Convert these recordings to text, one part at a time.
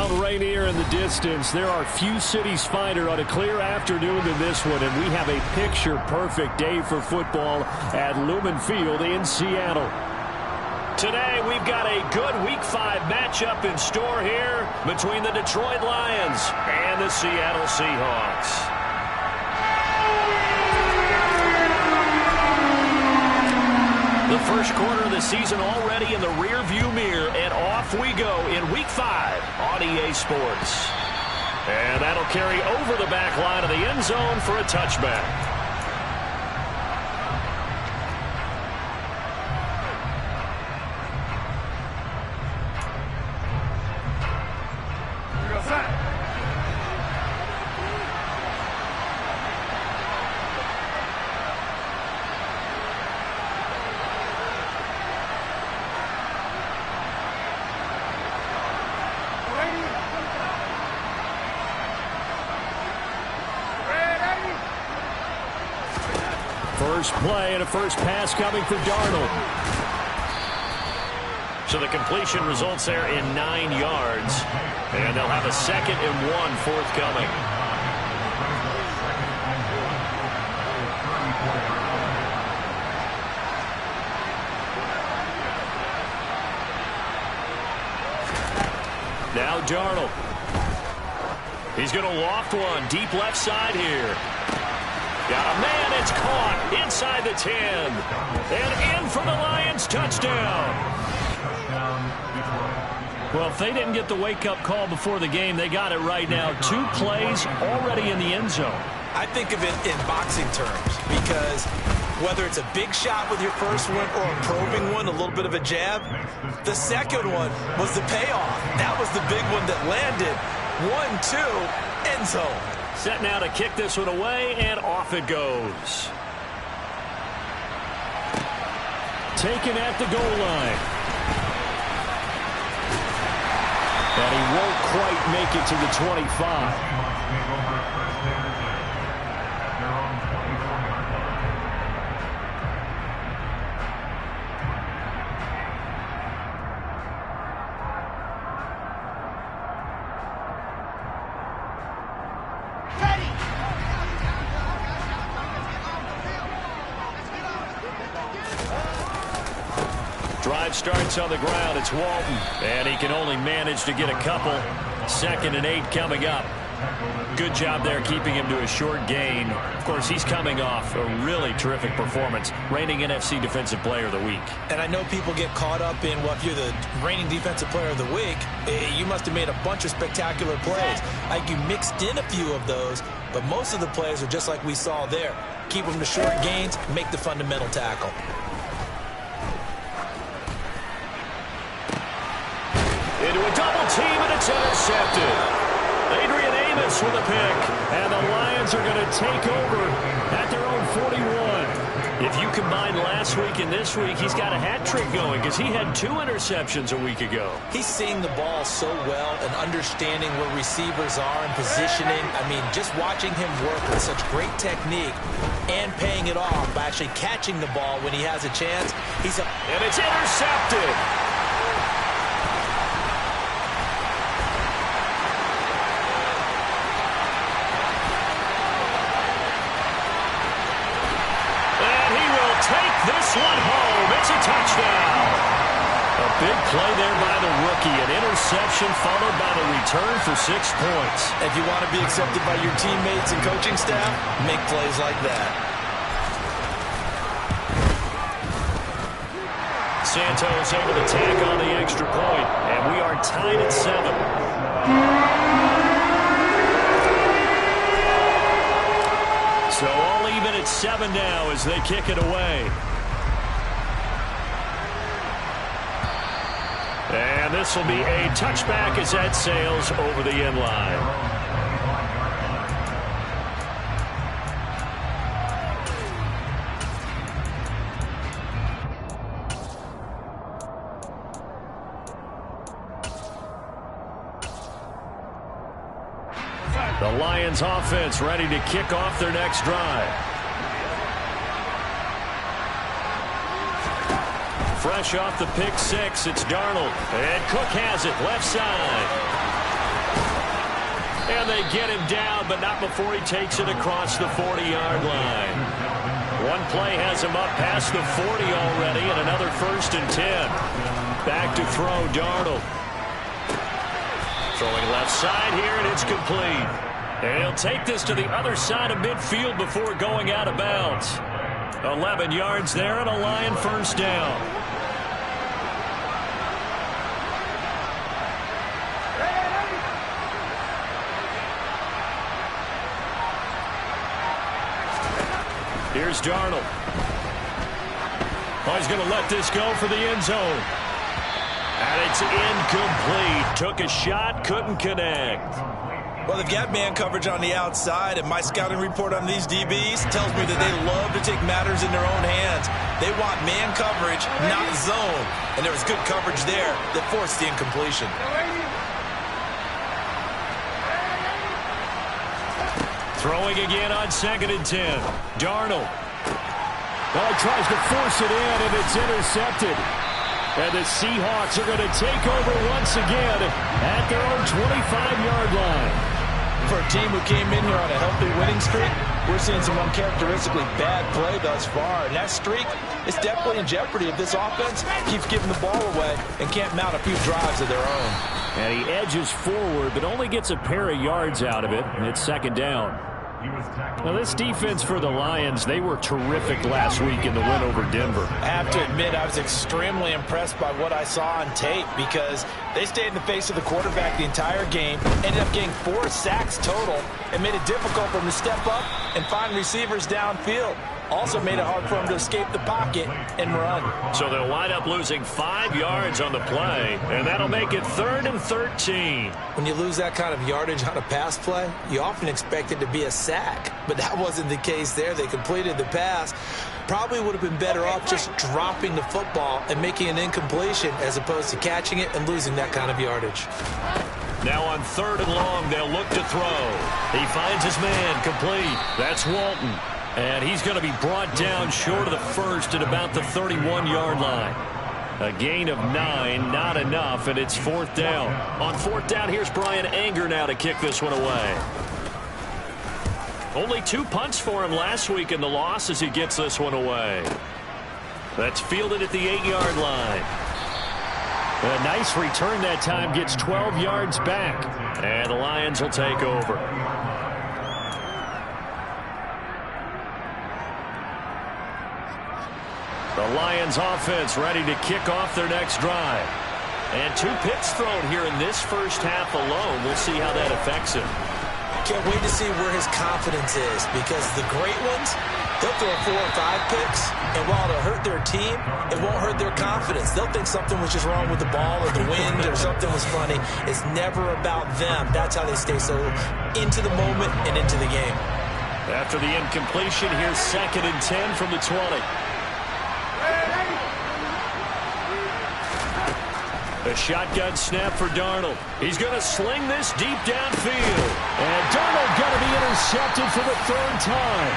Mount Rainier in the distance. There are few cities finer on a clear afternoon than this one, and we have a picture-perfect day for football at Lumen Field in Seattle. Today, we've got a good Week 5 matchup in store here between the Detroit Lions and the Seattle Seahawks. The first quarter of the season already in the rear-view mirror, and off we go in Week 5 on EA Sports. And that'll carry over the back line of the end zone for a touchback. First play and a first pass coming for Darnold. So the completion results there in 9 yards. And they'll have a 2nd and 1 forthcoming. Now Darnold. He's going to loft one deep left side here. Got a man, it's caught inside the 10. And in for the Lions touchdown. Well, if they didn't get the wake-up call before the game, they got it right now. 2 plays already in the end zone. I think of it in boxing terms because whether it's a big shot with your first one or a probing one, a little bit of a jab, the second one was the payoff. That was the big one that landed. 1-2, end zone. Set now to kick this one away, and off it goes. Taken at the goal line. And he won't quite make it to the 25. Drive starts on the ground. It's Walton. And he can only manage to get a couple. 2nd and 8 coming up. Good job there keeping him to a short gain. Of course, he's coming off a really terrific performance. Reigning NFC Defensive Player of the Week. And I know people get caught up in, well, if you're the reigning Defensive Player of the Week, you must have made a bunch of spectacular plays. Like you mixed in a few of those, but most of the plays are just like we saw there. Keep them to short gains, make the fundamental tackle. Into a double team, and it's intercepted. Adrian Amos with a pick, and the Lions are going to take over at their own 41. If you combine last week and this week, he's got a hat trick going because he had 2 interceptions a week ago. He's seeing the ball so well and understanding where receivers are and positioning. I mean, just watching him work with such great technique and paying it off by actually catching the ball when he has a chance. And it's intercepted. This one home. It's a touchdown. A big play there by the rookie. An interception followed by the return for 6 points. If you want to be accepted by your teammates and coaching staff, make plays like that. Santos able to tack on the extra point, and we are tied at 7. So all even at 7 now as they kick it away. And this will be a touchback as that sails over the end line. The Lions offense ready to kick off their next drive. Fresh off the pick 6, it's Darnold. And Cook has it left side. And they get him down, but not before he takes it across the 40-yard line. One play has him up past the 40 already, and another 1st and 10. Back to throw, Darnold. Throwing left side here, and it's complete. And he'll take this to the other side of midfield before going out of bounds. 11 yards there, and a Lion 1st down. Here's Darnold. Oh, he's going to let this go for the end zone. And it's incomplete. Took a shot, couldn't connect. Well, they've got man coverage on the outside, and my scouting report on these DBs tells me that they love to take matters in their own hands. They want man coverage, not zone. And there was good coverage there that forced the incompletion. Throwing again on 2nd and 10. Darnold. Well, he tries to force it in, and it's intercepted. And the Seahawks are going to take over once again at their own 25-yard line. For a team who came in here on a healthy winning streak, we're seeing some uncharacteristically bad play thus far. And that streak is definitely in jeopardy if this offense keeps giving the ball away and can't mount a few drives of their own. And he edges forward, but only gets a pair of yards out of it, and it's 2nd down. Now, this defense for the Lions, they were terrific last week in the win over Denver. I have to admit, I was extremely impressed by what I saw on tape because they stayed in the face of the quarterback the entire game, ended up getting 4 sacks total, and made it difficult for them to step up and find receivers downfield. Also made it hard for them to escape the pocket and run. So they'll wind up losing 5 yards on the play, and that'll make it 3rd and 13. When you lose that kind of yardage on a pass play, you often expect it to be a sack. But that wasn't the case there. They completed the pass. Probably would have been better off just dropping the football and making an incompletion as opposed to catching it and losing that kind of yardage. Now on 3rd and long, they'll look to throw. He finds his man complete. That's Walton. And he's going to be brought down short of the 1st at about the 31-yard line. A gain of 9, not enough, and it's 4th down. On 4th down, here's Brian Anger now to kick this one away. Only 2 punts for him last week in the loss as he gets this one away. That's fielded at the 8-yard line. A nice return that time, gets 12 yards back. And the Lions will take over. The Lions offense ready to kick off their next drive. And 2 picks thrown here in this first half alone. We'll see how that affects him. Can't wait to see where his confidence is because the great ones, they'll throw 4 or 5 picks, and while it'll hurt their team, it won't hurt their confidence. They'll think something was just wrong with the ball or the wind or something was funny. It's never about them. That's how they stay so into the moment and into the game. After the incompletion, here's 2nd and 10 from the 20. A shotgun snap for Darnold. He's going to sling this deep downfield. And Darnold going to be intercepted for the 3rd time.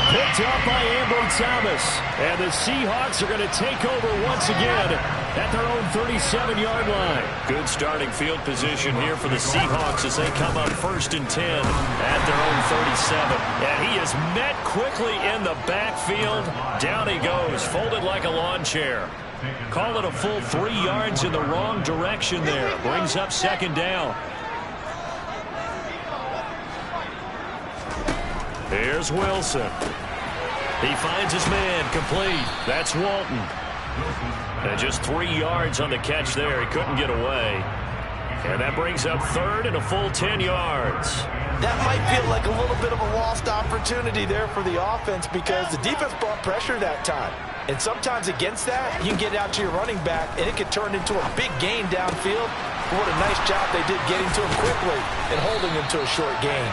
Picked up by Ambry Thomas. And the Seahawks are going to take over once again at their own 37-yard line. Good starting field position here for the Seahawks as they come up 1st and 10 at their own 37. And he is met quickly in the backfield. Down he goes, folded like a lawn chair. Call it a full 3 yards in the wrong direction there. Brings up 2nd down. Here's Wilson. He finds his man complete. That's Walton. And just 3 yards on the catch there. He couldn't get away. And that brings up 3rd and a full 10 yards. That might feel like a little bit of a lost opportunity there for the offense because the defense brought pressure that time. And sometimes against that, you can get out to your running back, and it could turn into a big gain downfield. But what a nice job they did getting to him quickly and holding him to a short gain.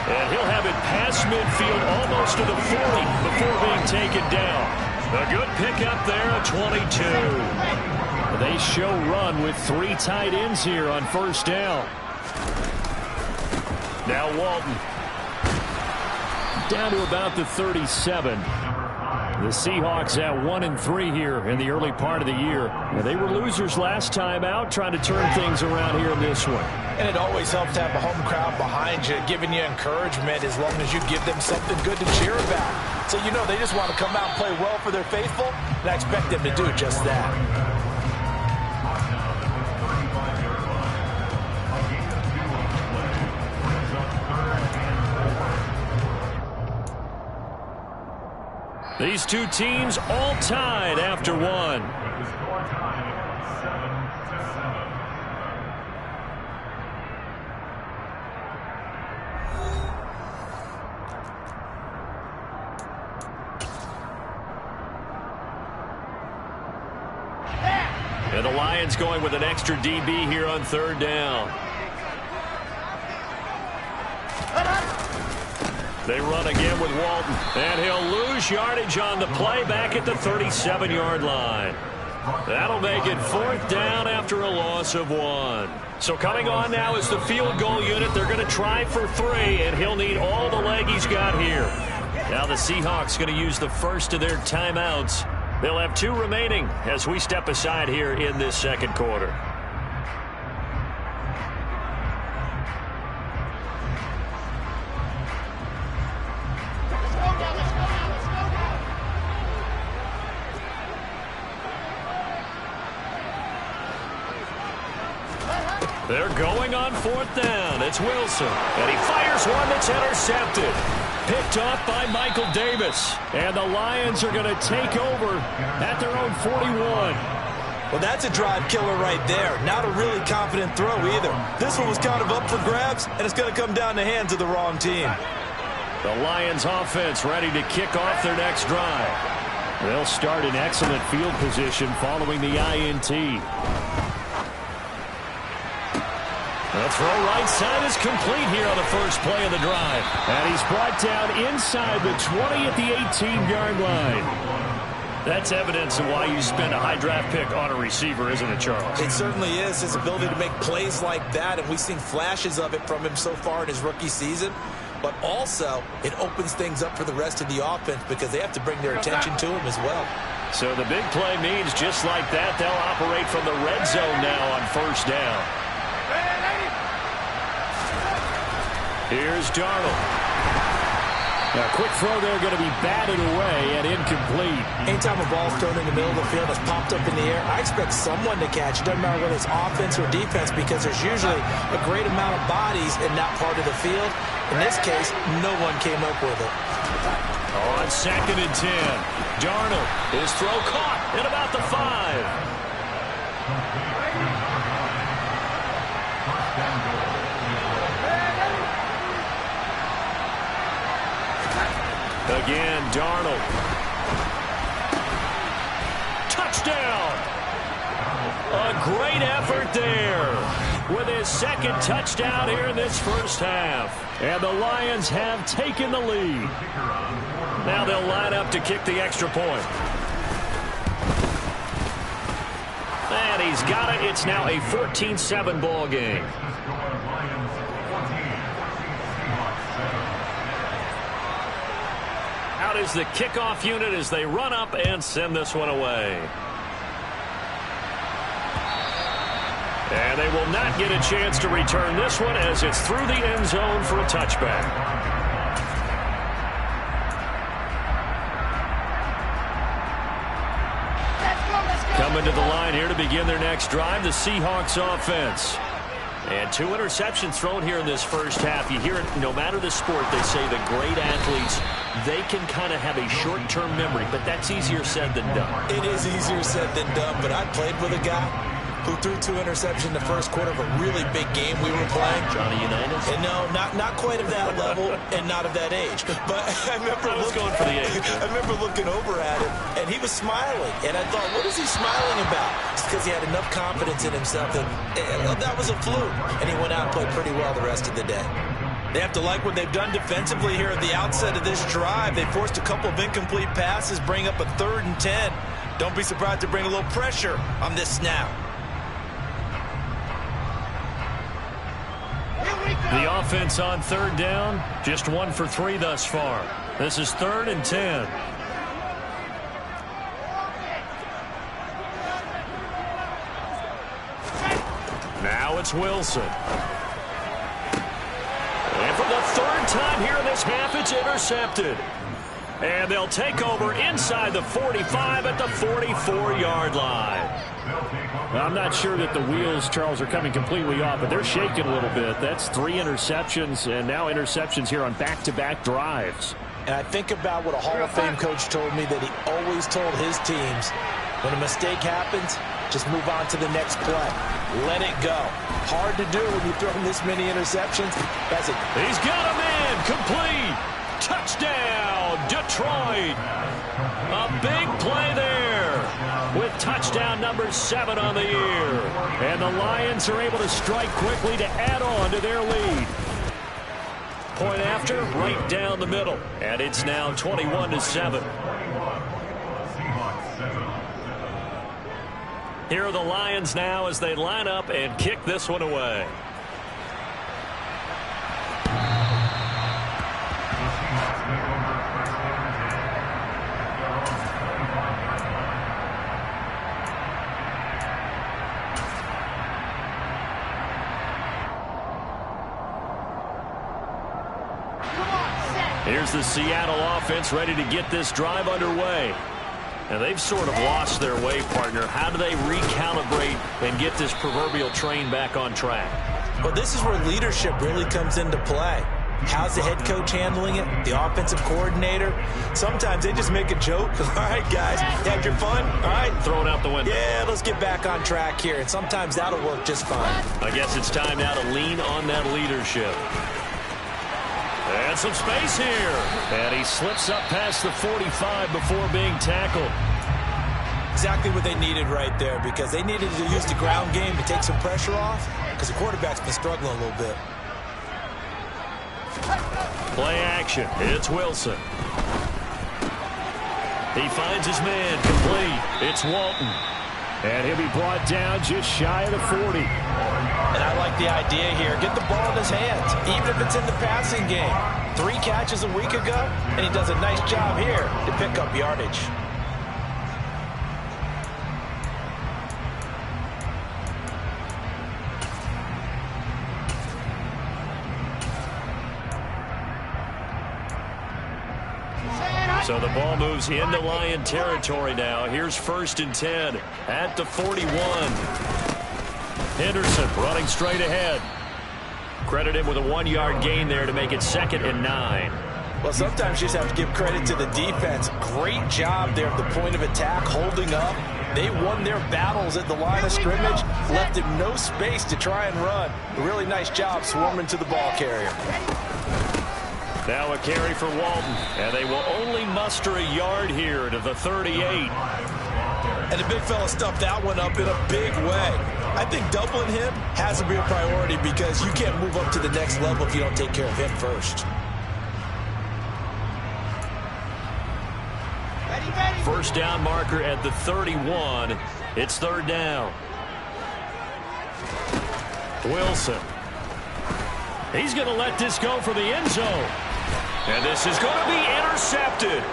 And he'll have it past midfield almost to the 40 before being taken down. A good pickup there at 22. They show run with 3 tight ends here on 1st down. Now Walton. Down to about the 37. The Seahawks at 1-3 here in the early part of the year. They were losers last time out, trying to turn things around here in this one. And it always helps to have a home crowd behind you, giving you encouragement as long as you give them something good to cheer about. So you know they just want to come out and play well for their faithful, and I expect them to do just that. These two teams all tied after one. And the Lions going with an extra DB here on third down. They run again with Walton, and he'll lose yardage on the play back at the 37-yard line. That'll make it fourth down after a loss of 1. So coming on now is the field goal unit. They're going to try for 3, and he'll need all the leg he's got here. Now the Seahawks going to use the first of their timeouts. They'll have 2 remaining as we step aside here in this second quarter. They're going on fourth down. It's Wilson, and he fires one that's intercepted. Picked off by Michael Davis. And the Lions are going to take over at their own 41. Well, that's a drive killer right there. Not a really confident throw either. This one was kind of up for grabs, and it's going to come down the hands of the wrong team. The Lions offense ready to kick off their next drive. They'll start in excellent field position following the INT. The throw right side is complete here on the first play of the drive. And he's brought down inside the 20 at the 18-yard line. That's evidence of why you spend a high draft pick on a receiver, isn't it, Charles? It certainly is. His ability to make plays like that, and we've seen flashes of it from him so far in his rookie season. But also, it opens things up for the rest of the offense because they have to bring their attention to him as well. So the big play means just like that, they'll operate from the red zone now on first down. Here's Darnold. A quick throw there going to be batted away and incomplete. Anytime a ball's thrown in the middle of the field that's popped up in the air, I expect someone to catch it. Doesn't matter whether it's offense or defense because there's usually a great amount of bodies in that part of the field. In this case, no one came up with it. On 2nd and 10, Darnold, his throw caught at about the 5. Again, Darnold. Touchdown! A great effort there with his second touchdown here in this first half. And the Lions have taken the lead. Now they'll line up to kick the extra point. And he's got it. It's now a 14-7 ball game. Out is the kickoff unit as they run up and send this one away. And they will not get a chance to return this one as it's through the end zone for a touchback. Coming to the line here to begin their next drive, the Seahawks offense. And 2 interceptions thrown here in this first half. You hear it, no matter the sport, they say the great athletes, they can kind of have a short-term memory, but that's easier said than done. It is easier said than done, but I played with a guy who threw 2 interceptions in the first quarter of a really big game we were playing. Johnny Unitas? And no, not quite of that level and not of that age. But I remember going for the age. I remember looking over at him, and he was smiling. And I thought, what is he smiling about? It's because he had enough confidence in himself that was a fluke. And he went out and played pretty well the rest of the day. They have to like what they've done defensively here at the outset of this drive. They forced a couple of incomplete passes, bring up a 3rd and 10. Don't be surprised to bring a little pressure on this snap. The offense on 3rd down, just 1 for 3 thus far. This is 3rd and 10. it's Wilson. And for the third time here in this half, it's intercepted. And they'll take over inside the 45 at the 44-yard line. I'm not sure that the wheels, Charles, are coming completely off, but they're shaking a little bit. That's 3 interceptions, and now interceptions here on back-to-back drives. And I think about what a Hall of Fame coach told me, that he always told his teams, when a mistake happens, just move on to the next play. Let it go. Hard to do when you throw this many interceptions. He's got a man complete. Touchdown, Detroit. A big play there with touchdown number 7 on the year. And the Lions are able to strike quickly to add on to their lead. Point after, right down the middle. And it's now 21-7. Here are the Lions now as they line up and kick this one away. Here's the Seattle offense ready to get this drive underway. And they've sort of lost their way, partner. How do they recalibrate and get this proverbial train back on track? Well, this is where leadership really comes into play. How's the head coach handling it? The offensive coordinator? Sometimes they just make a joke. All right, guys, you had your fun? All right. Throw it out the window. Yeah, let's get back on track here. And sometimes that'll work just fine. I guess it's time now to lean on that leadership. And some space here. And he slips up past the 45 before being tackled. Exactly what they needed right there, because they needed to use the ground game to take some pressure off, because the quarterback's been struggling a little bit. Play action. It's Wilson. He finds his man complete. It's Walton. And he'll be brought down just shy of the 40. And I like the idea here. Get the ball in his hands, even if it's in the passing game. 3 catches a week ago, and he does a nice job here to pick up yardage. So the ball moves into Lion territory now. Here's 1st and 10 at the 41. Henderson running straight ahead. Credit him with a 1-yard gain there to make it 2nd and 9. Well, sometimes you just have to give credit to the defense. Great job there at the point of attack, holding up. They won their battles at the line of scrimmage, left him no space to try and run. A really nice job swarming to the ball carrier. Now a carry for Walton, and they will only muster a yard here to the 38. And the big fella stuffed that one up in a big way. I think doubling him has to be a priority, because you can't move up to the next level if you don't take care of him first. First down marker at the 31. It's 3rd down. Wilson. He's going to let this go for the end zone. And this is going to be intercepted.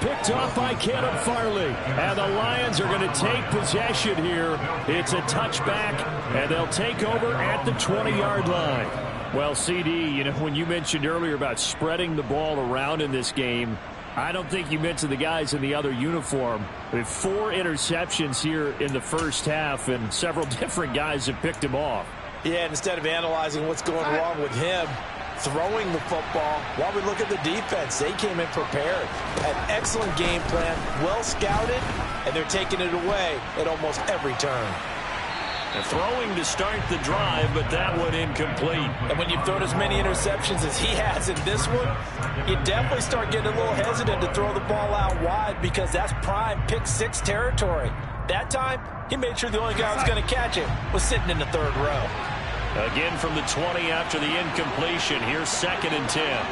Picked off by Caleb Farley. And the Lions are going to take possession here. It's a touchback, and they'll take over at the 20-yard line. Well, CD, you know, when you mentioned earlier about spreading the ball around in this game, I don't think you mentioned the guys in the other uniform. We have 4 interceptions here in the first half, and several different guys have picked him off. Yeah, and instead of analyzing what's going wrong with him, throwing the football, while we look at the defense, they came in prepared. An excellent game plan, well scouted, and they're taking it away at almost every turn. And throwing to start the drive, but that one incomplete. And when you've thrown as many interceptions as he has in this one, you definitely start getting a little hesitant to throw the ball out wide, because that's prime pick-6 territory. That time, he made sure the only guy who was going to catch it was sitting in the 3rd row. Again from the 20 after the incompletion. Here's 2nd and 10.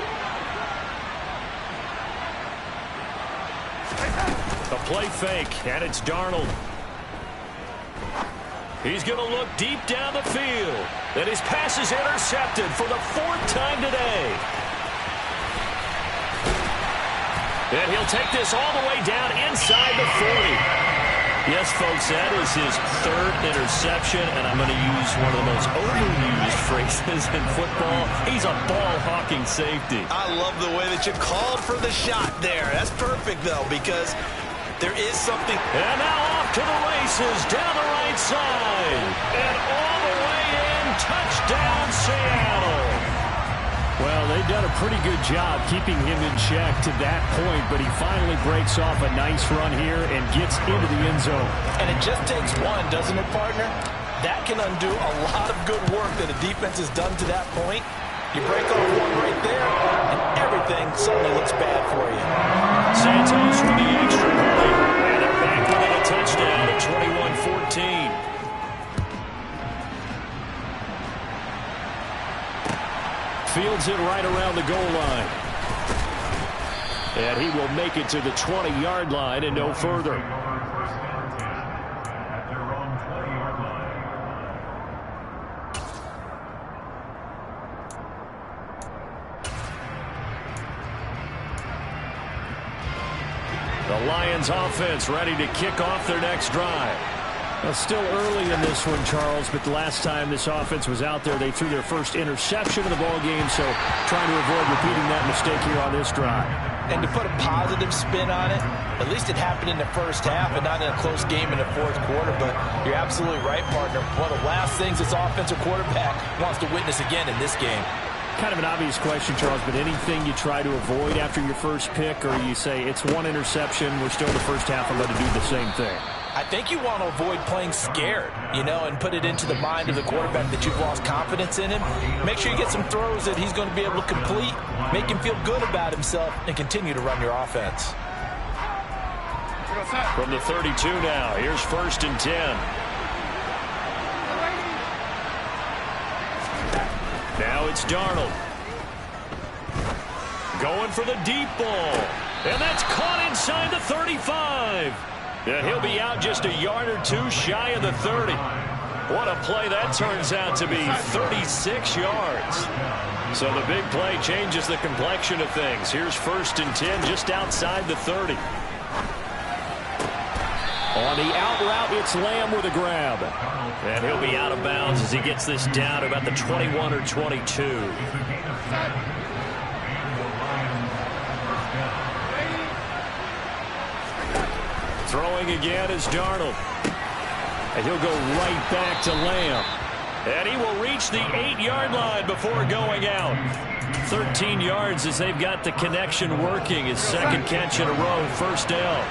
A play fake, and it's Darnold. He's going to look deep down the field. And his pass is intercepted for the 4th time today. And he'll take this all the way down inside the 40. Yes, folks, that is his third interception, and I'm going to use one of the most overused phrases in football. He's a ball-hawking safety. I love the way that you called for the shot there. That's perfect, though, because there is something. And now off to the races, down the right side, and all the way in, touchdown, Seattle. Well, they've done a pretty good job keeping him in check to that point, but he finally breaks off a nice run here and gets into the end zone. And it just takes one, doesn't it, partner? That can undo a lot of good work that a defense has done to that point. You break off one right there, and everything suddenly looks bad for you. Santos with the extra point, and they're back within a touchdown at 21-14. Fields it right around the goal line. And he will make it to the 20-yard line and no further. The Lions offense ready to kick off their next drive. Well, still early in this one, Charles, but the last time this offense was out there, they threw their first interception of the ball game, so trying to avoid repeating that mistake here on this drive. And to put a positive spin on it, at least it happened in the first half and not in a close game in the fourth quarter, but you're absolutely right, partner. One of the last things this offensive quarterback wants to witness again in this game. Kind of an obvious question, Charles, but anything you try to avoid after your first pick, or you say it's one interception, we're still in the first half, I'm going to do the same thing? I think you want to avoid playing scared, and put it into the mind of the quarterback that you've lost confidence in him. Make sure you get some throws that he's going to be able to complete, make him feel good about himself, and continue to run your offense. From the 32 now, here's 1st and 10. Now it's Darnold. Going for the deep ball. And that's caught inside the 35. And he'll be out just a yard or two shy of the 30. What a play that turns out to be, 36 yards. So the big play changes the complexion of things. Here's 1st and 10 just outside the 30. On the out route, it's Lamb with a grab. And he'll be out of bounds as he gets this down to about the 21 or 22. Throwing again is Darnold. And he'll go right back to Lamb. And he will reach the 8-yard line before going out. 13 yards as they've got the connection working. His second catch in a row, 1st down.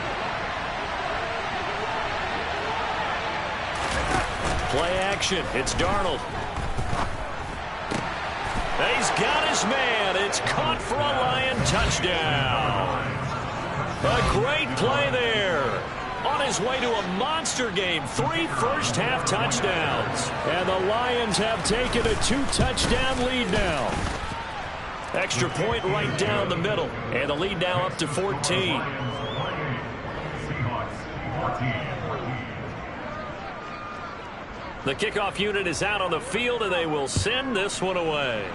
Play action. It's Darnold. He's got his man. It's caught for a Lion touchdown. A great play there. On his way to a monster game. 3 first-half touchdowns. And the Lions have taken a 2-touchdown lead now. Extra point right down the middle. And the lead now up to 14. The kickoff unit is out on the field, and they will send this one away.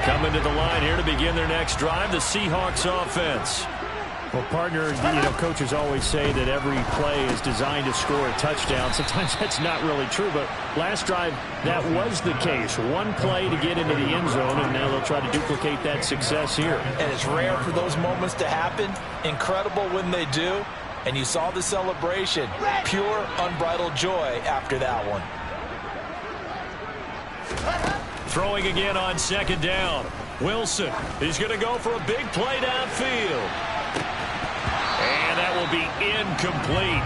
Coming to the line here to begin their next drive, the Seahawks offense. Well, partner, coaches always say that every play is designed to score a touchdown. Sometimes that's not really true, but last drive, that was the case. One play to get into the end zone, and now they'll try to duplicate that success here. And it's rare for those moments to happen. Incredible when they do. And you saw the celebration. Pure, unbridled joy after that one. Throwing again on 2nd down. Wilson, he's going to go for a big play downfield. And that will be incomplete.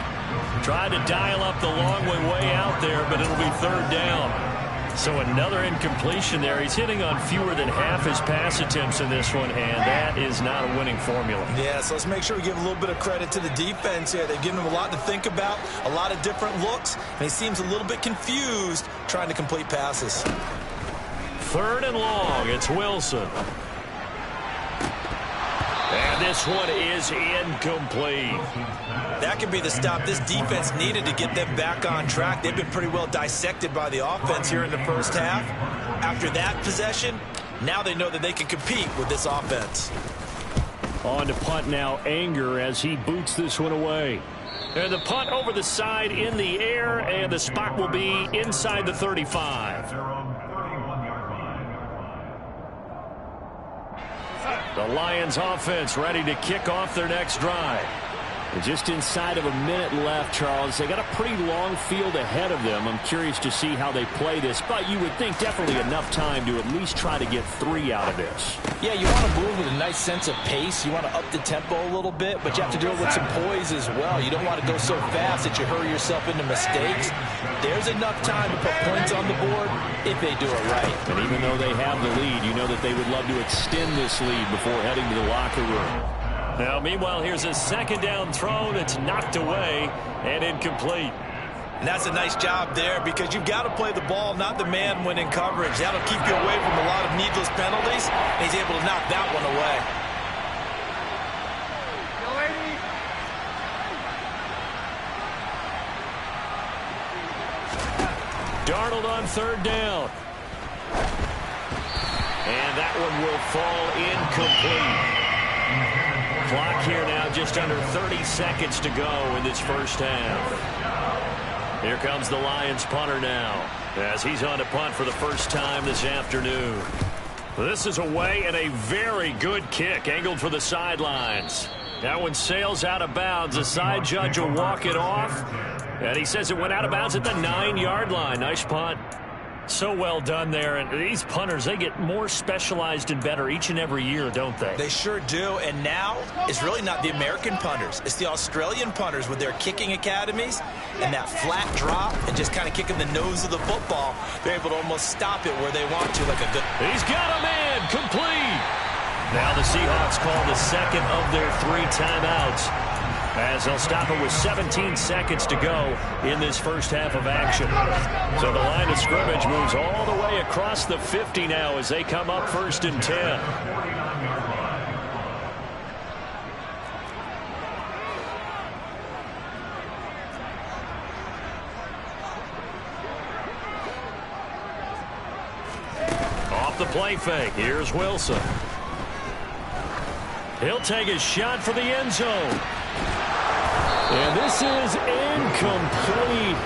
Tried to dial up the long way out there, but it'll be 3rd down. So another incompletion there. He's hitting on fewer than half his pass attempts in this one, and that is not a winning formula. Yeah, so let's make sure we give a little bit of credit to the defense here. They've given him a lot to think about, a lot of different looks, and he seems a little bit confused trying to complete passes. 3rd and long. It's Wilson. And this one is incomplete. That could be the stop this defense needed to get them back on track. They've been pretty well dissected by the offense here in the first half. After that possession, now they know that they can compete with this offense. On to punt now, Anger, as he boots this one away. And the punt over the side in the air, and the spot will be inside the 35. The Lions offense ready to kick off their next drive. Just inside of a minute left, Charles. They got a pretty long field ahead of them. I'm curious to see how they play this, but you would think definitely enough time to at least try to get 3 out of this. Yeah, you want to move with a nice sense of pace. You want to up the tempo a little bit, but you have to do it with some poise as well. You don't want to go so fast that you hurry yourself into mistakes. There's enough time to put points on the board if they do it right. And even though they have the lead, you know that they would love to extend this lead before heading to the locker room. Now, meanwhile, here's a second down throw that's knocked away and incomplete. And that's a nice job there because you've got to play the ball, not the man when in coverage. That'll keep you away from a lot of needless penalties, and he's able to knock that one away. Darnold on third down. And that one will fall incomplete. Clock here now, just under 30 seconds to go in this first half. Here comes the Lions punter now, as he's on to punt for the first time this afternoon. This is away and a very good kick, angled for the sidelines. That one sails out of bounds. The side judge will walk it off, and he says it went out of bounds at the 9-yard line. Nice punt. So well done there. And these punters, they get more specialized and better each and every year, don't they? They sure do. And now it's really not the American punters. It's the Australian punters with their kicking academies and that flat drop and just kind of kicking the nose of the football. They're able to almost stop it where they want to, like a good... He's got a man complete. Now the Seahawks call the second of their 3 timeouts, as they'll stop it with 17 seconds to go in this first half of action. So the line of scrimmage moves all the way across the 50 now as they come up 1st and 10. Off the play fake, here's Wilson. He'll take a shot for the end zone. And this is incomplete.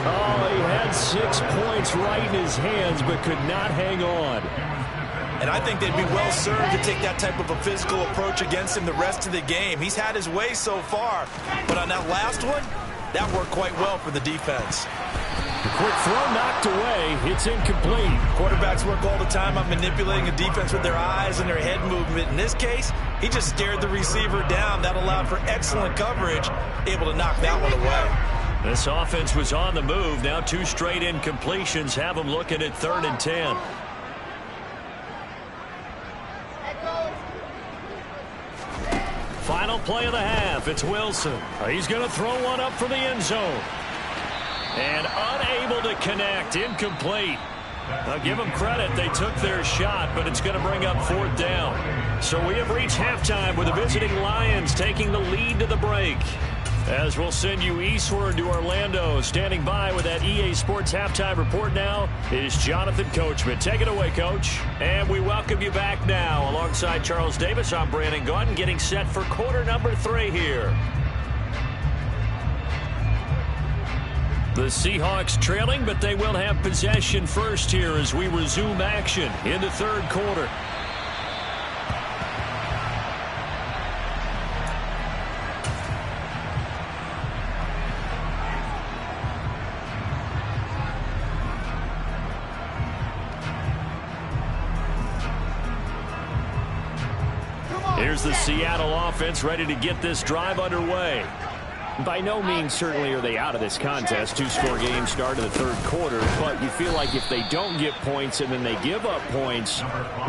Oh, he had 6 points right in his hands, but could not hang on. And I think they'd be well served to take that type of a physical approach against him the rest of the game. He's had his way so far, but on that last one, that worked quite well for the defense. The quick throw knocked away. It's incomplete. Quarterbacks work all the time on manipulating a defense with their eyes and their head movement. In this case, he just stared the receiver down. That allowed for excellent coverage, able to knock that one away. This offense was on the move. Now 2 straight incompletions have them looking at 3rd and 10. Final play of the half. It's Wilson. He's going to throw one up for the end zone. And unable to connect. Incomplete. Now give them credit. They took their shot, but it's going to bring up 4th down. So we have reached halftime with the visiting Lions taking the lead to the break. As we'll send you eastward to Orlando. Standing by with that EA Sports halftime report now is Jonathan Coachman. Take it away, Coach. And we welcome you back now. Alongside Charles Davis, I'm Brandon Gaudin, getting set for quarter number 3 here. The Seahawks trailing, but they will have possession first here as we resume action in the 3rd quarter. Here's the Seattle offense ready to get this drive underway. By no means certainly are they out of this contest. 2-score game start of the 3rd quarter, but you feel like if they don't get points and then they give up points,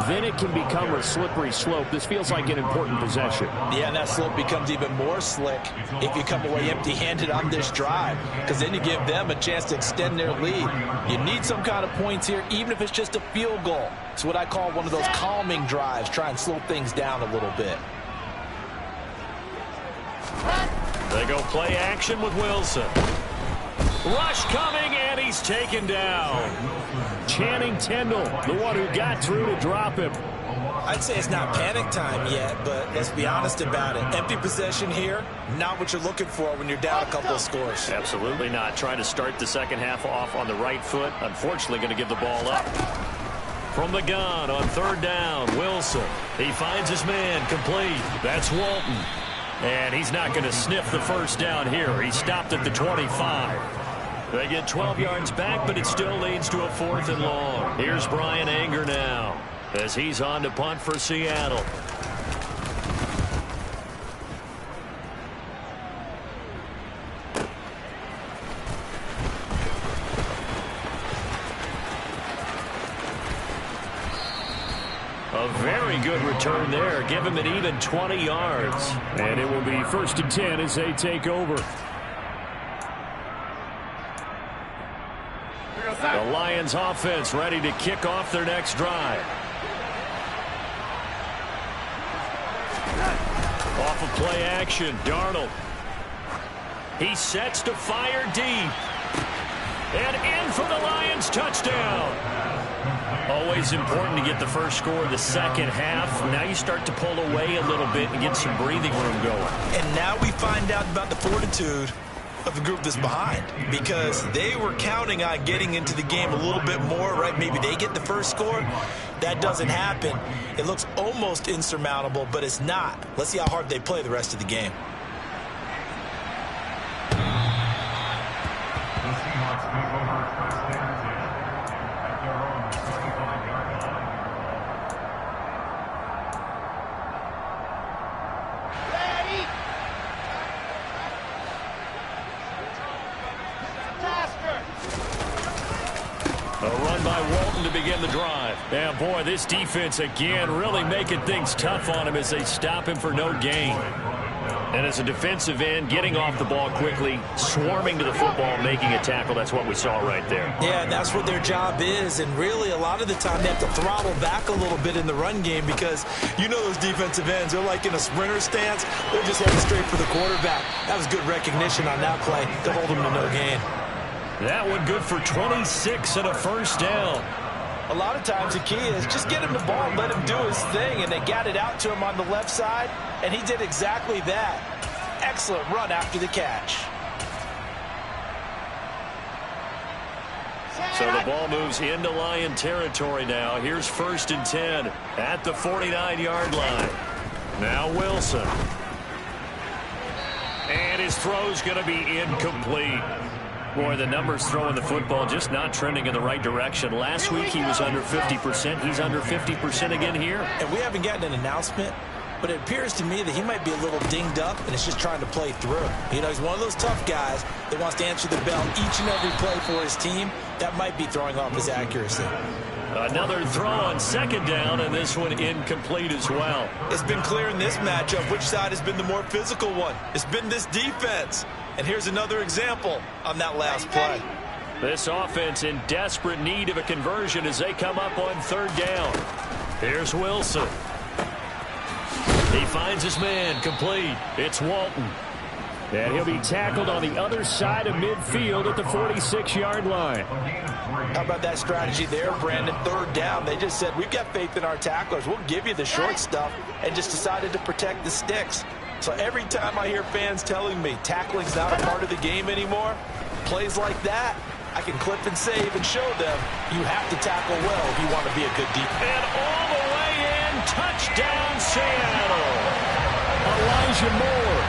then it can become a slippery slope. This feels like an important possession. Yeah, and that slope becomes even more slick if you come away empty-handed on this drive, because then you give them a chance to extend their lead. You need some kind of points here, even if it's just a field goal. It's what I call one of those calming drives, try and slow things down a little bit. They go play action with Wilson. Rush coming, and he's taken down. Channing Tindall, the one who got through to drop him. I'd say it's not panic time yet, but let's be honest about it. Empty possession here, not what you're looking for when you're down a couple of scores. Absolutely not. Trying to start the second half off on the right foot. Unfortunately, going to give the ball up. From the gun on third down, Wilson. He finds his man complete. That's Walton. And he's not going to sniff the first down here. He stopped at the 25. They get 12 yards back, but it still leads to a 4th and long. Here's Brian Anger now as he's on to punt for Seattle. A very good return there. Give him an even 20 yards. And it will be 1st and 10 as they take over. The Lions offense ready to kick off their next drive. Off of play action, Darnold. He sets to fire deep. And in for the Lions touchdown. Always important to get the first score of the second half. Now you start to pull away a little bit and get some breathing room going. And now we find out about the fortitude of the group that's behind, because they were counting on getting into the game a little bit more, right? Maybe they get the first score. That doesn't happen. It looks almost insurmountable, but it's not. Let's see how hard they play the rest of the game. Begin the drive. Yeah, boy, this defense again really making things tough on him as they stop him for no gain. And as a defensive end, getting off the ball quickly, swarming to the football, making a tackle, that's what we saw right there. Yeah, and that's what their job is. And really, a lot of the time, they have to throttle back a little bit in the run game because you know those defensive ends, they're like in a sprinter stance. They're just heading straight for the quarterback. That was good recognition on that play to hold them to no gain. That one good for 26 and a first down. A lot of times the key is just get him the ball and let him do his thing, and they got it out to him on the left side, and he did exactly that. Excellent run after the catch. So the ball moves into Lion territory now. Here's 1st and 10 at the 49-yard line. Now Wilson. And his throw's going to be incomplete. Boy, the numbers throwing the football just not trending in the right direction. Last week he was under 50%. He's under 50% again here. And we haven't gotten an announcement, but it appears to me that he might be a little dinged up and is just trying to play through. You know, he's one of those tough guys that wants to answer the bell each and every play for his team. That might be throwing off his accuracy. Another throw on 2nd down, and this one incomplete as well. It's been clear in this matchup which side has been the more physical one. It's been this defense. And here's another example on that last play. This offense in desperate need of a conversion as they come up on 3rd down. Here's Wilson. He finds his man complete. It's Walton. And he'll be tackled on the other side of midfield at the 46-yard line. How about that strategy there, Brandon? 3rd down. They just said, we've got faith in our tacklers. We'll give you the short stuff, and just decided to protect the sticks. So every time I hear fans telling me tackling's not a part of the game anymore, plays like that, I can clip and save and show them you have to tackle well if you want to be a good defense. And all the way in, touchdown Seattle. Elijah Moore,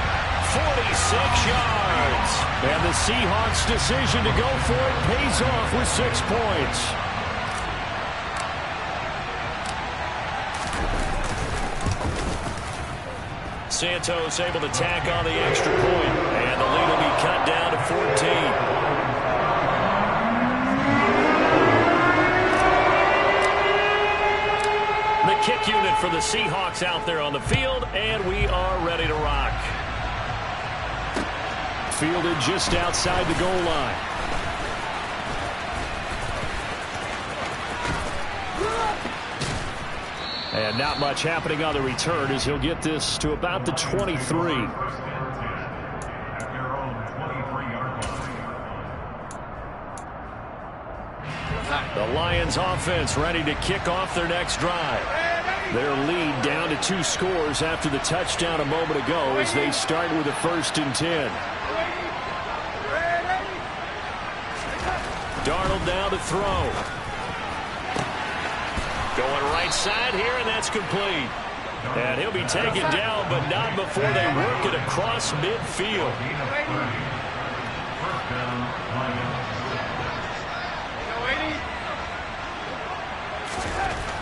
46 yards. And the Seahawks' decision to go for it pays off with 6 points. Santos able to tack on the extra point, and the lead will be cut down to 14. The kick unit for the Seahawks out there on the field, and we are ready to rock. Fielded just outside the goal line. And not much happening on the return as he'll get this to about the 23. The Lions offense ready to kick off their next drive. Their lead down to 2 scores after the touchdown a moment ago as they start with a 1st and 10. Darnold now to throw. Going right side here, and that's complete. And he'll be taken down, but not before they work it across midfield.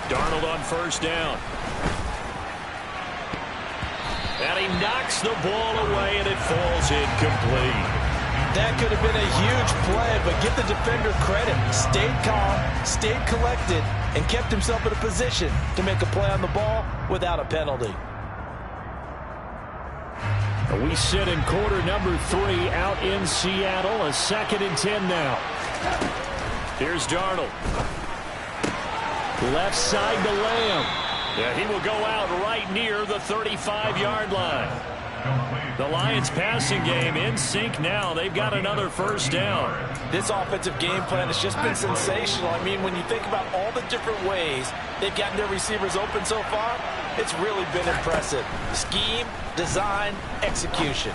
Darnold on 1st down. And he knocks the ball away, and it falls incomplete. That could have been a huge play, but give the defender credit. Stayed calm, stayed collected, and kept himself in a position to make a play on the ball without a penalty. We sit in quarter number 3 out in Seattle. A 2nd and 10 now. Here's Darnold. Left side to Lamb. Yeah, he will go out right near the 35-yard line. The Lions passing game in sync now. They've got another 1st down. This offensive game plan has just been sensational. I mean, when you think about all the different ways they've gotten their receivers open so far, it's really been impressive. Scheme, design, execution.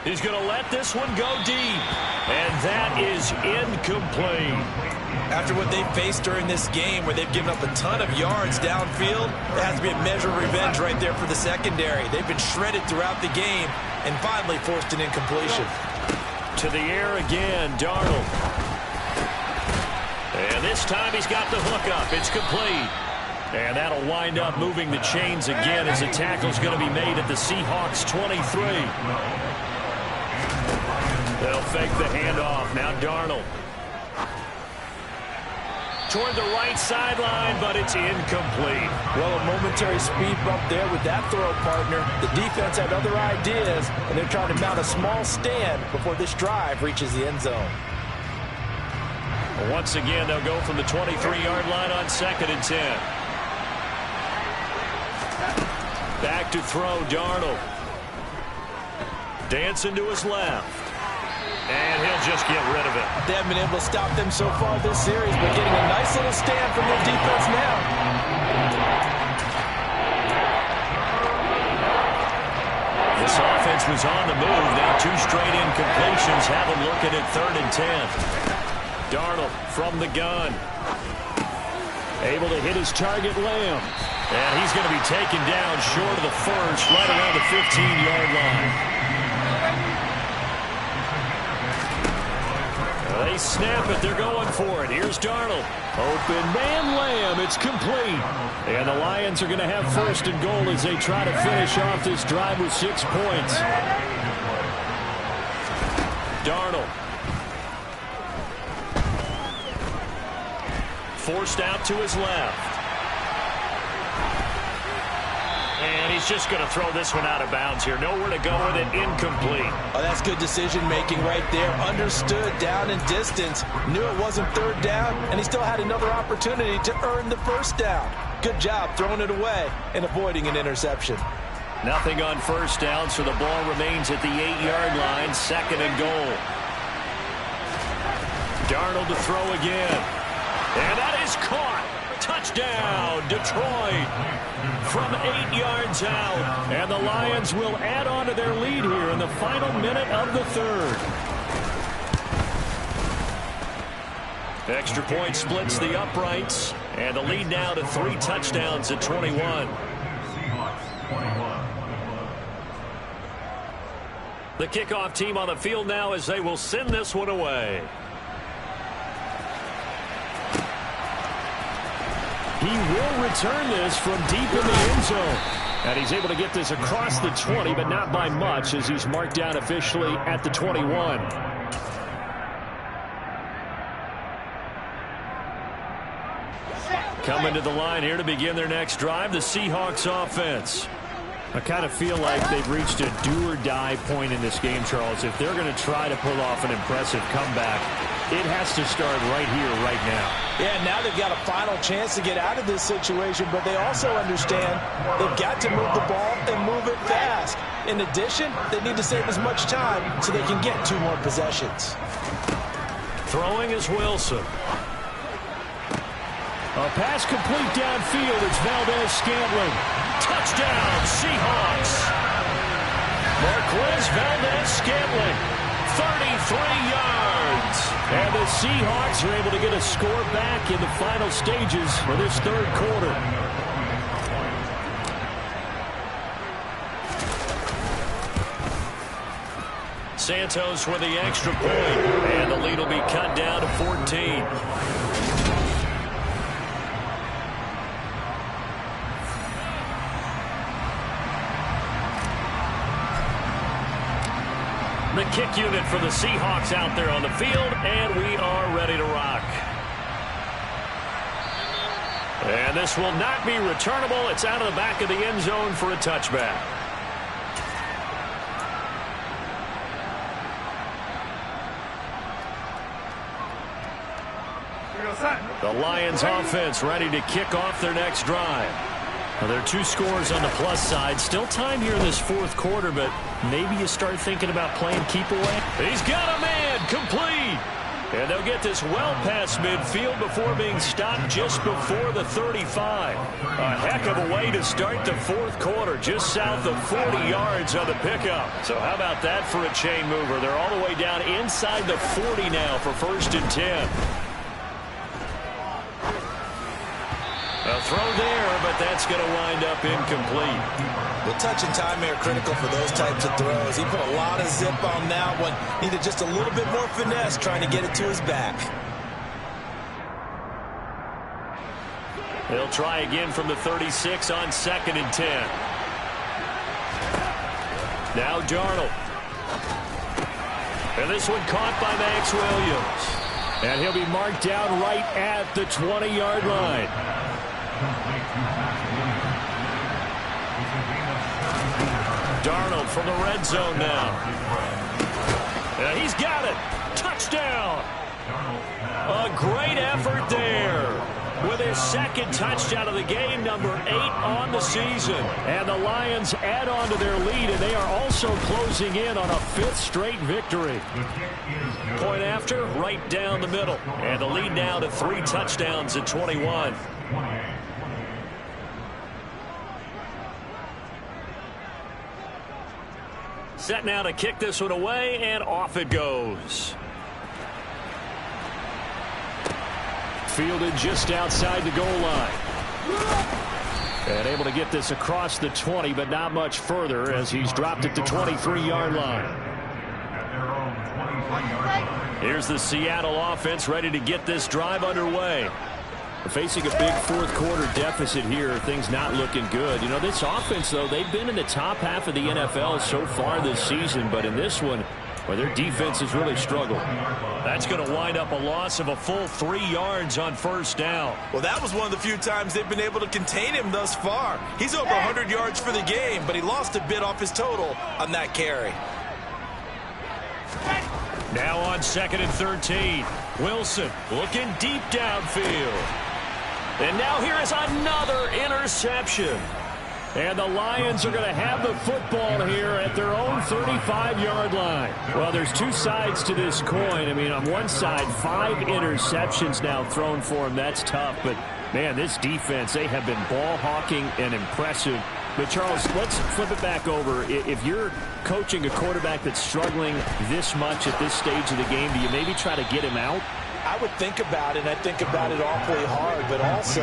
He's going to let this one go deep. And that is incomplete. After what they faced during this game where they've given up a ton of yards downfield, there has to be a measure of revenge right there for the secondary. They've been shredded throughout the game and finally forced an incompletion. To the air again, Darnold. And this time he's got the hook up. It's complete. And that'll wind up moving the chains again as the tackle's going to be made at the Seahawks 23. They'll fake the handoff. Now Darnold. Toward the right sideline, but it's incomplete. Well, a momentary speed bump there with that throw, partner. The defense had other ideas, and they're trying to mount a small stand before this drive reaches the end zone. Once again, they'll go from the 23-yard line on 2nd and 10. Back to throw, Darnold. Dancing to his left. And he'll just get rid of it. They haven't been able to stop them so far this series, but getting a nice little stand from their defense now. This offense was on the move. Now 2 straight incompletions have them looking at 3rd and 10. Darnold from the gun. Able to hit his target, Lamb. And he's going to be taken down short of the 1st, right around the 15-yard line. They snap it. They're going for it. Here's Darnold. Open man, Lamb. It's complete. And the Lions are going to have 1st and goal as they try to finish off this drive with 6 points. Darnold. Forced out to his left. And he's just going to throw this one out of bounds here. Nowhere to go with it. Incomplete. Oh, that's good decision-making right there. Understood down and distance. Knew it wasn't 3rd down, and he still had another opportunity to earn the 1st down. Good job throwing it away and avoiding an interception. Nothing on 1st down, so the ball remains at the 8-yard line. 2nd and goal. Darnold to throw again. And that is caught. Touchdown, Detroit. From 8 yards out. And the Lions will add on to their lead here in the final minute of the 3rd. Extra point splits the uprights. And the lead now to 3 touchdowns at 21. The kickoff team on the field now as they will send this one away. He will return this from deep in the end zone. And he's able to get this across the 20, but not by much as he's marked down officially at the 21. Coming to the line here to begin their next drive, the Seahawks offense. I kind of feel like they've reached a do-or-die point in this game, Charles. If they're going to try to pull off an impressive comeback, it has to start right here, right now. Yeah, now they've got a final chance to get out of this situation, but they also understand they've got to move the ball and move it fast. In addition, they need to save as much time so they can get 2 more possessions. Throwing is Wilson. A pass complete downfield. It's Valdez-Scantling. Touchdown, Seahawks. Marquez Valdez-Scantling, 33 yards. And the Seahawks are able to get a score back in the final stages for this third quarter. Santos with the extra point, and the lead will be cut down to 14. The kick unit for the Seahawks out there on the field, and we are ready to rock. And this will not be returnable. It's out of the back of the end zone for a touchback. The Lions offense ready to kick off their next drive. Well, there are 2 scores on the plus side. Still time here in this fourth quarter, but maybe you start thinking about playing keep away. He's got a man complete. And they'll get this well past midfield before being stopped just before the 35. A heck of a way to start the fourth quarter, just south of 40 yards on the pickup. So how about that for a chain mover? They're all the way down inside the 40 now for 1st and 10. A throw there, but that's going to wind up incomplete. The touch and time are critical for those types of throws. He put a lot of zip on that one. Needed just a little bit more finesse trying to get it to his back. They'll try again from the 36 on 2nd and 10. Now Darnold. And this one caught by Max Williams. And he'll be marked down right at the 20-yard line. Darnold from the red zone now. He's got it. Touchdown. A great effort there. With his 2nd touchdown of the game, number 8 on the season. And the Lions add on to their lead, and they are also closing in on a 5th straight victory. Point after, right down the middle. And the lead now to 3 touchdowns at 21. Set now to kick this one away, and off it goes. Fielded just outside the goal line. And able to get this across the 20, but not much further as he's dropped it to 23-yard line. Here's the Seattle offense ready to get this drive underway. Facing a big fourth quarter deficit here, things not looking good. You know, this offense, though, they've been in the top half of the NFL so far this season, but in this one, well, their defense has really struggled. That's going to wind up a loss of a full 3 yards on 1st down. Well, that was one of the few times they've been able to contain him thus far. He's over 100 yards for the game, but he lost a bit off his total on that carry. Now on 2nd and 13. Wilson looking deep downfield. And now here is another interception. And the Lions are going to have the football here at their own 35-yard line. Well, there's 2 sides to this coin. I mean, on one side, 5 interceptions now thrown for him. That's tough. But, man, this defense, they have been ball hawking and impressive. But, Charles, let's flip it back over. If you're coaching a quarterback that's struggling this much at this stage of the game, do you maybe try to get him out? I would think about it, and I think about it awfully hard, but also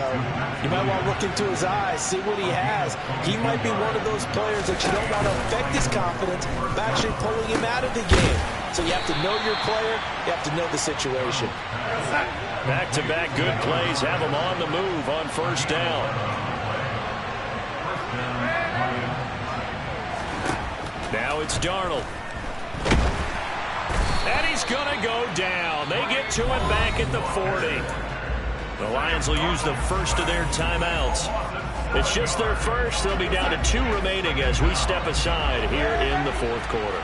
you might want to look into his eyes, see what he has. He might be one of those players that you don't want to affect his confidence by actually pulling him out of the game. So you have to know your player, you have to know the situation. Back-to-back good plays have him on the move on 1st down. Now it's Darnold. And he's going to go down. They get to him back at the 40. The Lions will use the first of their timeouts. It's just their first. They'll be down to 2 remaining as we step aside here in the fourth quarter.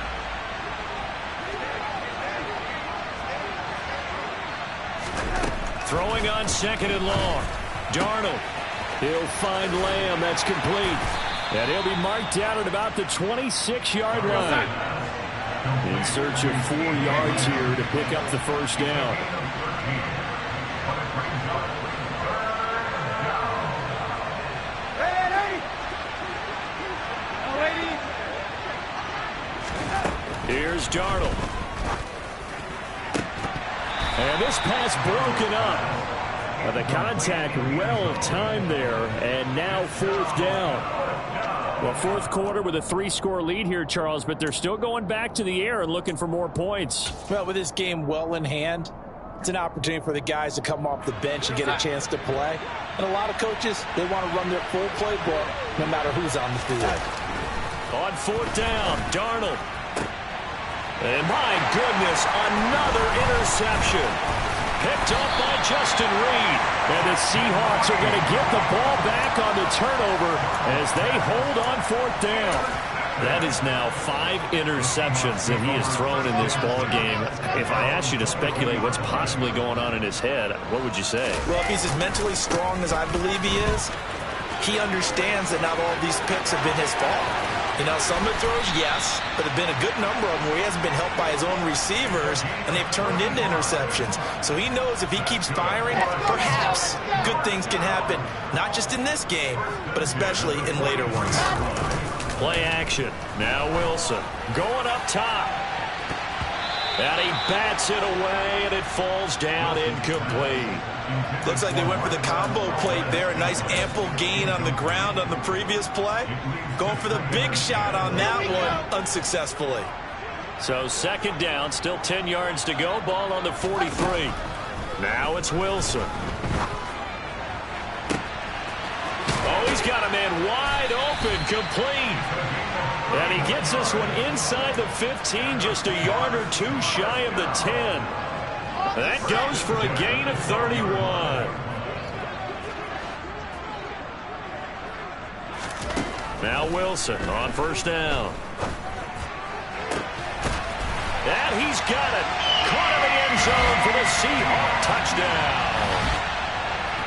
Throwing on 2nd and long. Darnold. He'll find Lamb. That's complete. And he'll be marked down at about the 26-yard line. In search of 4 yards here to pick up the 1st down. Here's Darnold. And this pass broken up. The contact well timed there, and now fourth down. Well, fourth quarter with a 3-score lead here, Charles, but they're still going back to the air and looking for more points. Well, with this game well in hand, it's an opportunity for the guys to come off the bench and get a chance to play. And a lot of coaches, they want to run their full playbook no matter who's on the field. On fourth down, Darnold. And my goodness, another interception. Picked up by Justin Reed. And the Seahawks are going to get the ball back on the turnover as they hold on fourth down. That is now 5 interceptions that he has thrown in this ball game. If I asked you to speculate what's possibly going on in his head, what would you say? Well, if he's as mentally strong as I believe he is, he understands that not all these picks have been his fault. You know, some of the throws, yes, but there have been a good number of them where he hasn't been helped by his own receivers, and they've turned into interceptions. So he knows if he keeps firing, perhaps good things can happen, not just in this game, but especially in later ones. Play action. Now Wilson going up top. And he bats it away, and it falls down incomplete. Looks like they went for the combo play there. A nice ample gain on the ground on the previous play. Going for the big shot on that one unsuccessfully. So second down, still 10 yards to go. Ball on the 43. Now it's Wilson. Oh, he's got a man wide open, complete. And he gets this one inside the 15, just a yard or two shy of the 10. That goes for a gain of 31. Now Wilson on first down. And he's got it. Caught in the end zone for the Seahawk touchdown.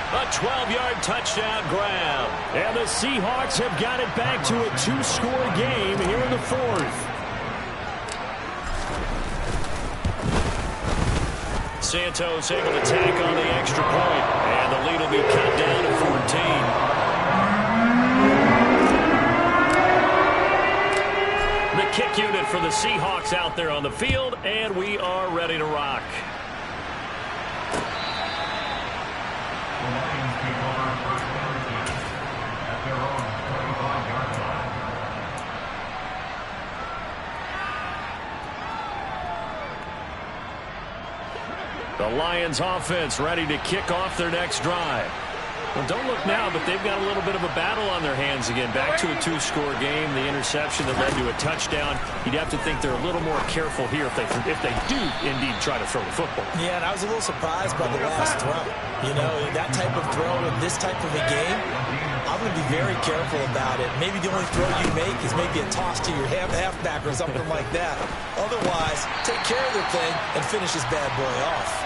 A 12-yard touchdown grab. And the Seahawks have got it back to a 2-score game here in the fourth. Santos able to tack on the extra point. And the lead will be cut down to 14. The kick unit for the Seahawks out there on the field, and we are ready to rock. The Lions offense ready to kick off their next drive. Well, don't look now, but they've got a little bit of a battle on their hands again. Back to a 2-score game. The interception that led to a touchdown. You'd have to think they're a little more careful here if they do indeed try to throw the football. Yeah, and I was a little surprised by the last throw. You know, that type of throw in this type of a game, I'm going to be very careful about it. Maybe the only throw you make is maybe a toss to your halfback or something like that. Otherwise, take care of the thing and finish this bad boy off.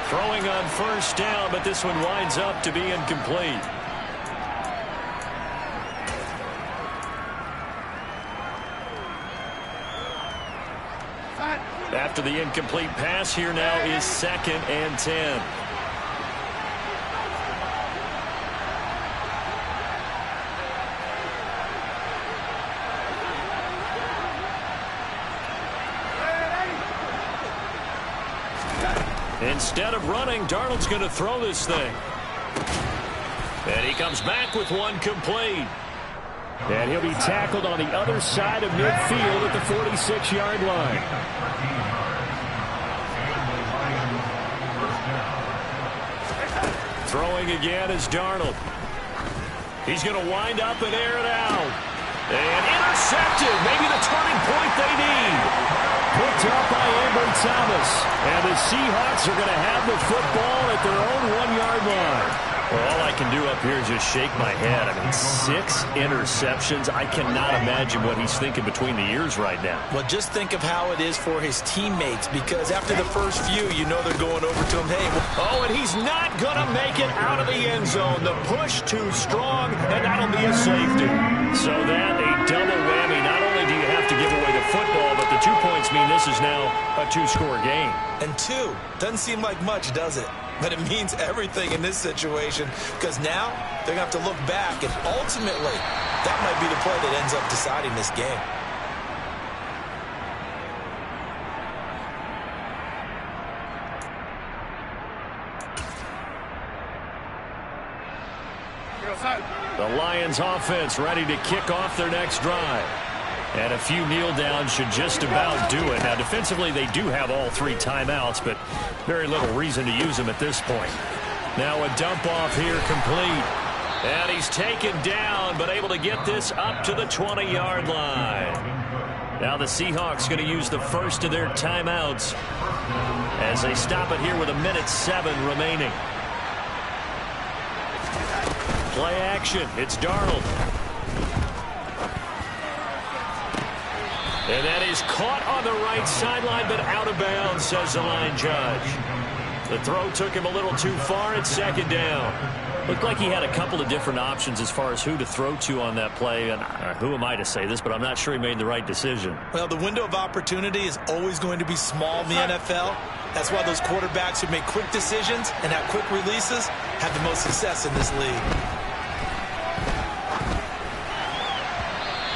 Throwing on first down, but this one winds up to be incomplete. After the incomplete pass, here now is 2nd and 10. Instead of running, Darnold's going to throw this thing. And he comes back with one complete. And he'll be tackled on the other side of midfield at the 46-yard line. Throwing again is Darnold. He's going to wind up and air it out. And intercepted. Maybe the turning point they need. Picked up by Ambry Thomas. And the Seahawks are going to have the football at their own 1-yard line. Well, all I can do up here is just shake my head. I mean, 6 interceptions. I cannot imagine what he's thinking between the ears right now. Well, just think of how it is for his teammates, because after the first few, you know they're going over to him. Hey, oh, and he's not going to make it out of the end zone. The push too strong, and that'll be a safety. So that a double whammy. Not only do you have to give away the football, but the 2 points mean this is now a 2-score game. And 2 doesn't seem like much, does it? But it means everything in this situation, because now they're going to have to look back, and ultimately that might be the play that ends up deciding this game. Lions offense ready to kick off their next drive. And a few kneel downs should just about do it. Now, defensively, they do have all 3 timeouts, but very little reason to use them at this point. Now a dump off here complete. And he's taken down, but able to get this up to the 20-yard line. Now the Seahawks going to use the first of their timeouts as they stop it here with 1:07 remaining. Play action. It's Darnold. And that is caught on the right sideline, but out of bounds, says the line judge. The throw took him a little too far. It's second down. Looked like he had a couple of different options as far as who to throw to on that play. And who am I to say this, but I'm not sure he made the right decision. Well, the window of opportunity is always going to be small in the NFL. That's why those quarterbacks who make quick decisions and have quick releases have the most success in this league.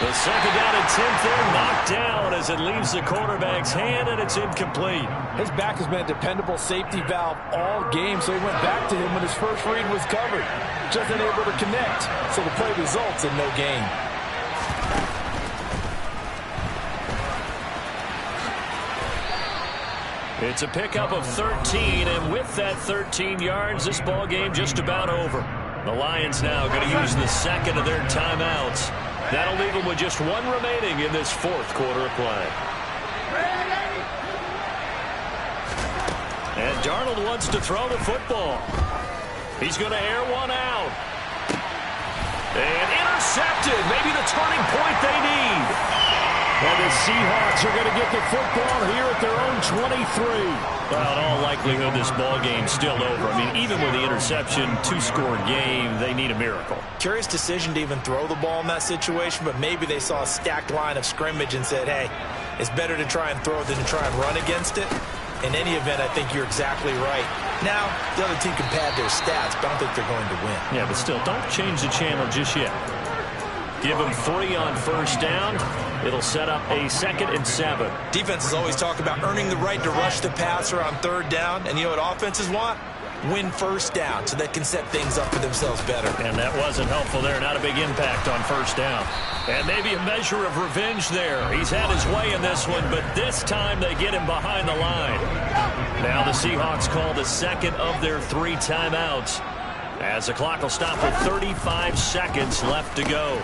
The second down and 10th there, knocked down as it leaves the quarterback's hand, and it's incomplete. His back has been a dependable safety valve all game, so he went back to him when his first read was covered. Just unable to connect, so the play results in no gain. It's a pickup of 13, and with that 13 yards, this ball game just about over. The Lions now going to use the second of their timeouts. That'll leave them with just 1 remaining in this 4th quarter of play. And Darnold wants to throw the football. He's going to air one out. And intercepted. Maybe the turning point they need. And the Seahawks are going to get the football here at their own 23. Well, in all likelihood, this ball game's still over. I mean, even with the interception, 2-score game, they need a miracle. Curious decision to even throw the ball in that situation, but maybe they saw a stacked line of scrimmage and said, hey, it's better to try and throw than to try and run against it. In any event, I think you're exactly right. Now, the other team can pad their stats, but I don't think they're going to win. Yeah, but still, don't change the channel just yet. Give them 3 on first down. It'll set up a 2nd and 7. Defenses always talk about earning the right to rush the passer on 3rd down. And you know what offenses want? Win first down so they can set things up for themselves better. And that wasn't helpful there. Not a big impact on first down. And maybe a measure of revenge there. He's had his way in this one, but this time they get him behind the line. Now the Seahawks call the 2nd of their 3 timeouts as the clock will stop with 35 seconds left to go.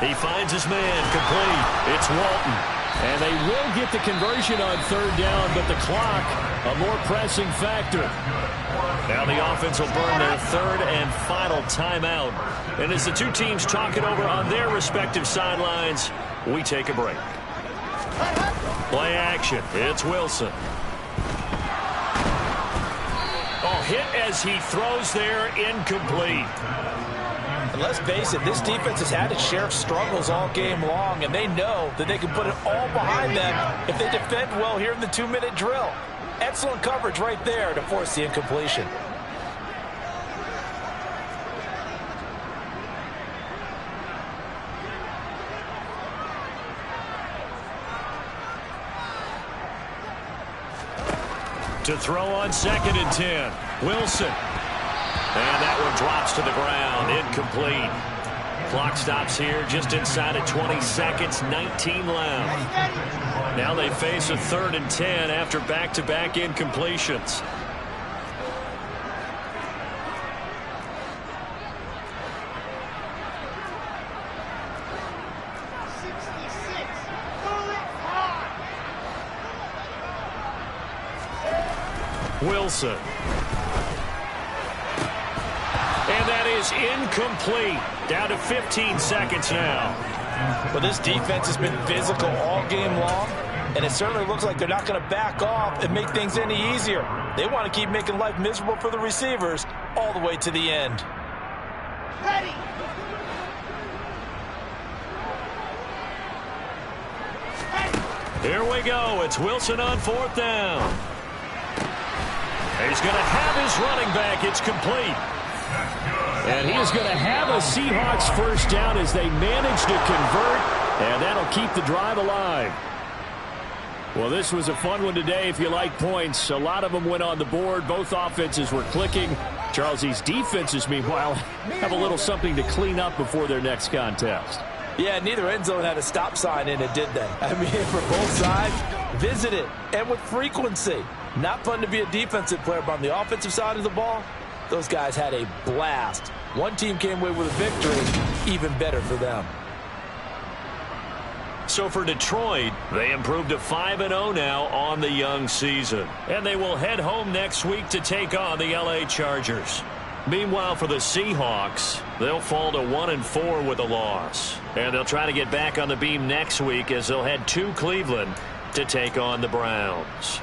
He finds his man complete. It's Walton. And they will get the conversion on 3rd down, but the clock, a more pressing factor. Now the offense will burn their 3rd and final timeout. And as the 2 teams talk it over on their respective sidelines, we take a break. Play action. It's Wilson. Oh, hit as he throws there, incomplete. And let's face it, this defense has had its share of struggles all game long, and they know that they can put it all behind them if they defend well here in the 2-minute drill. Excellent coverage right there to force the incompletion. To throw on 2nd and 10. Wilson. And that one drops to the ground. Incomplete. Clock stops here just inside of 20 seconds. 19 left. Now they face a 3rd and 10 after back-to-back incompletions. Wilson. And that is incomplete. Down to 15 seconds now. Well, this defense has been physical all game long, and it certainly looks like they're not going to back off and make things any easier. They want to keep making life miserable for the receivers all the way to the end. Ready. Here we go. It's Wilson on 4th down. He's going to have his running back. It's complete. And he is going to have a Seahawks first down as they manage to convert, and that'll keep the drive alive. Well, this was a fun one today if you like points. A lot of them went on the board. Both offenses were clicking. Charles, these defenses, meanwhile, have a little something to clean up before their next contest. Yeah, neither end zone had a stop sign in it, did they? I mean, for both sides, visit it, and with frequency. Not fun to be a defensive player, but on the offensive side of the ball, those guys had a blast. One team came away with a victory, even better for them. So for Detroit, they improved to 5-0 now on the young season. And they will head home next week to take on the LA Chargers. Meanwhile, for the Seahawks, they'll fall to 1-4 with a loss. And they'll try to get back on the beam next week as they'll head to Cleveland to take on the Browns.